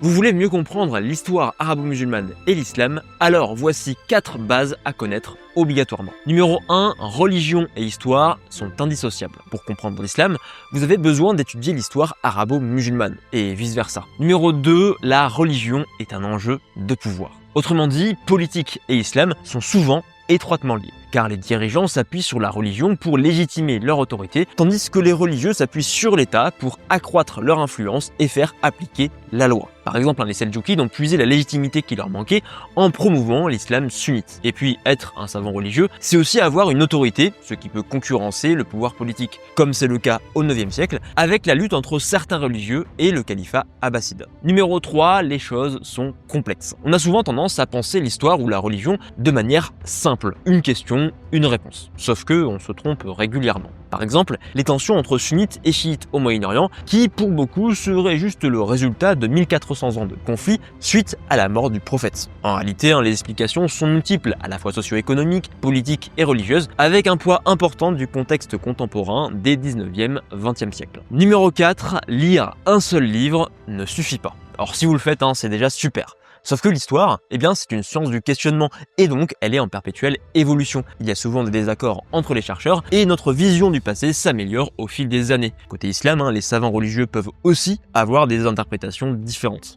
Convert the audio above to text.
Vous voulez mieux comprendre l'histoire arabo-musulmane et l'islam? Alors voici 4 bases à connaître obligatoirement. Numéro 1, religion et histoire sont indissociables. Pour comprendre l'islam, vous avez besoin d'étudier l'histoire arabo-musulmane et vice-versa. Numéro 2, la religion est un enjeu de pouvoir. Autrement dit, politique et islam sont souvent étroitement liés, car les dirigeants s'appuient sur la religion pour légitimer leur autorité, tandis que les religieux s'appuient sur l'État pour accroître leur influence et faire appliquer la loi. Par exemple, les Seldjoukides ont puisé la légitimité qui leur manquait en promouvant l'islam sunnite. Et puis, être un savant religieux, c'est aussi avoir une autorité, ce qui peut concurrencer le pouvoir politique, comme c'est le cas au IXe siècle, avec la lutte entre certains religieux et le califat abbasside. Numéro 3, les choses sont complexes. On a souvent tendance à penser l'histoire ou la religion de manière simple. Une question, une réponse. Sauf que on se trompe régulièrement. Par exemple, les tensions entre sunnites et chiites au Moyen-Orient, qui pour beaucoup seraient juste le résultat de 1400 ans de conflit suite à la mort du prophète. En réalité, les explications sont multiples, à la fois socio-économiques, politiques et religieuses, avec un poids important du contexte contemporain des 19e, 20e siècles. Numéro 4, lire un seul livre ne suffit pas. Alors si vous le faites, c'est déjà super. Sauf que l'histoire, c'est une science du questionnement et donc elle est en perpétuelle évolution. Il y a souvent des désaccords entre les chercheurs et notre vision du passé s'améliore au fil des années. Côté islam, les savants religieux peuvent aussi avoir des interprétations différentes.